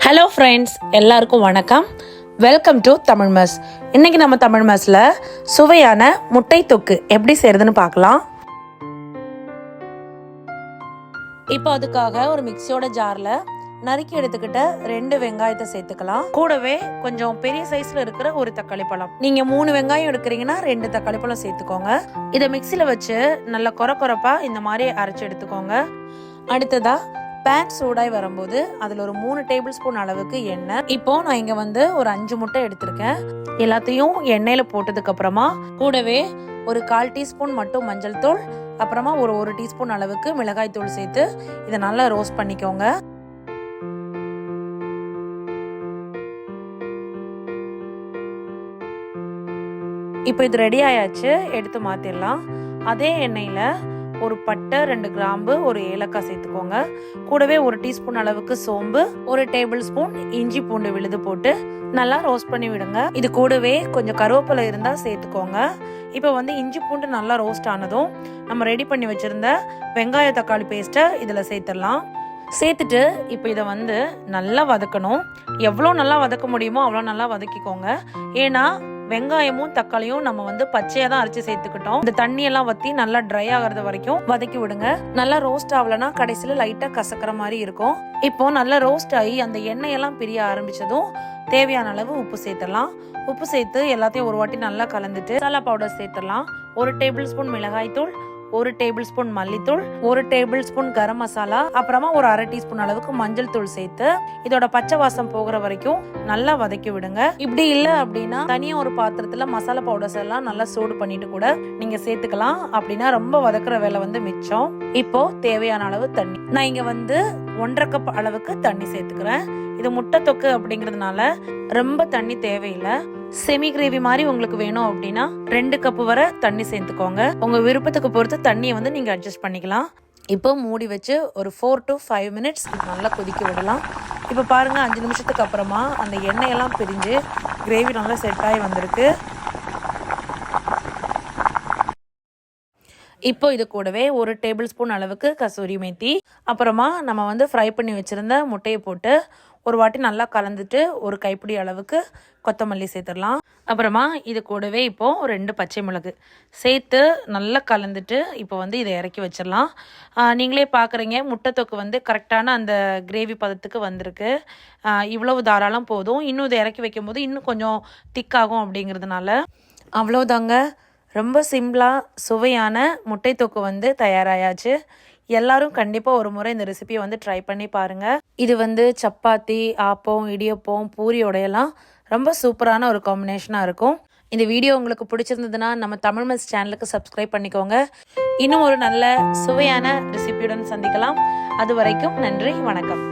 Hello friends, எல்லாருக்கும் வணக்கம். Welcome to Tamil mess. இன்னைக்கு நம்ம தமிழ் மெஸ்ல சுவையான முட்டை தொக்கு எப்படி செய்யறதுன்னு பார்க்கலாம். இப்போ அதுக்காக ஒரு மிக்சியோட ஜார்ல நறுக்கி எடுத்துக்கிட்ட 2 வெங்காயத்தை சேர்த்துக்கலாம். கூடவே கொஞ்சம் பெரிய சைஸ்ல இருக்கிற ஒரு தக்காளி பழம். நீங்க 3 வெங்காயம் எடுக்கிறீங்கன்னா 2 தக்காளி பழம் சேர்த்துக்கோங்க. இதை மிக்சியில வச்சு நல்லா கொரப்பா இந்த மாதிரி அரைச்சு எடுத்துக்கோங்க. அடுத்ததா பேன் சூடாய் வரும்போது அதுல ஒரு 3 டேபிள் ஸ்பூன் அளவுக்கு எண்ணெய். இப்போ நான் இங்க ஒரு 5 முட்டை எடுத்திருக்கேன். எல்லாத்தையும் எண்ணெயில போட்டதுக்கு அப்புறமா கூடவே ஒரு 1/4 டீஸ்பூன் மட்டும் மஞ்சள் தூள், அப்புறமா ஒரு 1 டீஸ்பூன் அளவுக்கு மிளகாய் தூள் சேர்த்து இதை நல்லா ரோஸ்ட் பண்ணிக்கோங்க. இப்போ இது ரெடி ஆயாச்சு, எடுத்து மாத்திடலாம். அதே எண்ணெயில ஒரு பட்டை, 2 கிராம்பு, ஒரு ஏலக்காய் சேர்த்துக்கோங்க. கூடவே 1 டீஸ்பூன் அளவுக்கு சோம்பு, 1 டேபிள் ஸ்பூன் இஞ்சி பூண்டு விழுது போட்டு நல்லா ரோஸ்ட் பண்ணி விடுங்க. இது கூடவே கொஞ்சம் கருவேப்பிலை இருந்தா சேர்த்துக்கோங்க. இப்போ இஞ்சி பூண்டு நல்லா ரோஸ்ட் ஆனதும் நம்ம ரெடி பண்ணி வச்சிருந்த வெங்காய தக்காளி பேஸ்ட்டை இதுல சேர்த்துடலாம். சேர்த்துட்டு இப்போ இதை நல்லா வதக்கணும். எவ்வளோ நல்லா வதக்க முடியுமோ அவ்வளோ நல்லா வதக்கிக்கோங்க. ஏன்னா வெங்காயமும் தக்காளியும் நம்ம பச்சையா தான் அரைச்சு சேர்த்துக்கிட்டோம். இந்த தண்ணி எல்லாம் வத்தி நல்லா ட்ரை ஆகிறது வரைக்கும் வதக்கி விடுங்க. நல்லா ரோஸ்ட் ஆகலன்னா கடைசியில லைட்டா கசக்கிற மாதிரி இருக்கும். இப்போ நல்லா ரோஸ்ட் ஆகி அந்த எண்ணெயெல்லாம் பிரிய ஆரம்பிச்சதும் தேவையான அளவு உப்பு சேர்த்துடலாம். உப்பு சேர்த்து எல்லாத்தையும் ஒரு வாட்டி நல்லா கலந்துட்டு மசாலா பவுடர் சேர்த்துடலாம். 1 டேபிள் ஸ்பூன் மிளகாய் தூள், 1 டேபிள் ஸ்பூன் மல்லித்தூள், 1 டேபிள் ஸ்பூன் கரம் மசாலா, அப்புறமா ஒரு 1/2 டீஸ்பூன் அளவுக்கு மஞ்சள் தூள் சேர்த்து இதோட பச்சை வாசம் போகிற வரைக்கும் நல்லா வதக்கி விடுங்க. இப்படி இல்லை அப்படின்னா தனியா ஒரு பாத்திரத்துல மசாலா பவுடர்ஸ் எல்லாம் நல்லா சூடு பண்ணிட்டு கூட நீங்க சேர்த்துக்கலாம். அப்படின்னா ரொம்ப வதக்குற வேலை மிச்சம். இப்போ தேவையான அளவு தண்ணி, நான் இங்க 1/2 கப் அளவுக்கு தண்ணி சேர்த்துக்கிறேன். இது முட்டை தொக்கு அப்படிங்கிறதுனால ரொம்ப தண்ணி தேவையில்லை. செமி கிரேவி மாதிரி உங்களுக்கு வேணும் அப்படின்னா 2 கப் வரை தண்ணி சேர்த்துக்கோங்க. உங்க விருப்பத்துக்கு பொறுத்து தண்ணியை நீங்க அட்ஜஸ்ட் பண்ணிக்கலாம். இப்போ மூடி வச்சு ஒரு 4 to 5 மினிட்ஸ் நல்லா கொதிக்க விடலாம். இப்போ பாருங்க, 5 நிமிஷத்துக்கு அப்புறமா அந்த எண்ணெயெல்லாம் பிரிஞ்சு கிரேவி நல்லா செட் ஆகி வந்திருக்கு. இப்போ இது கூடவே 1 டேபிள் ஸ்பூன் அளவுக்கு கசூரி மேத்தி, அப்புறமா நம்ம ஃப்ரை பண்ணி வச்சிருந்த முட்டையை போட்டு ஒரு வாட்டி நல்லா கலந்துட்டு ஒரு கைப்பிடி அளவுக்கு கொத்தமல்லி சேர்த்துடலாம். அப்புறமா இது கூடவே இப்போ 2 பச்சை மிளகு சேர்த்து நல்லா கலந்துட்டு இப்போ இதை இறக்கி வச்சிடலாம். நீங்களே பார்க்குறீங்க, முட்டை தொக்கு கரெக்டான அந்த கிரேவி பதத்துக்கு வந்திருக்கு. இவ்வளவு தாராளம் போதும். இன்னும் இதை இறக்கி வைக்கும் போது இன்னும் கொஞ்சம் திக்காகும் அப்படிங்கிறதுனால அவ்வளோதாங்க. ரொம்ப சிம்பிளாக சுவையான முட்டை தொக்கு தயாராயாச்சு. எல்லாரும் கண்டிப்பாக ஒரு முறை இந்த ரெசிபியை ட்ரை பண்ணி பாருங்கள். இது சப்பாத்தி, ஆப்பம், இடியப்பம், பூரியோடையெல்லாம் ரொம்ப சூப்பரான ஒரு காம்பினேஷனாக இருக்கும். இந்த வீடியோ உங்களுக்கு பிடிச்சிருந்ததுன்னா நம்ம தமிழ் மெஸ் சேனலுக்கு சப்ஸ்கிரைப் பண்ணிக்கோங்க. இன்னும் ஒரு நல்ல சுவையான ரெசிபியுடன் சந்திக்கலாம். அது வரைக்கும் நன்றி, வணக்கம்.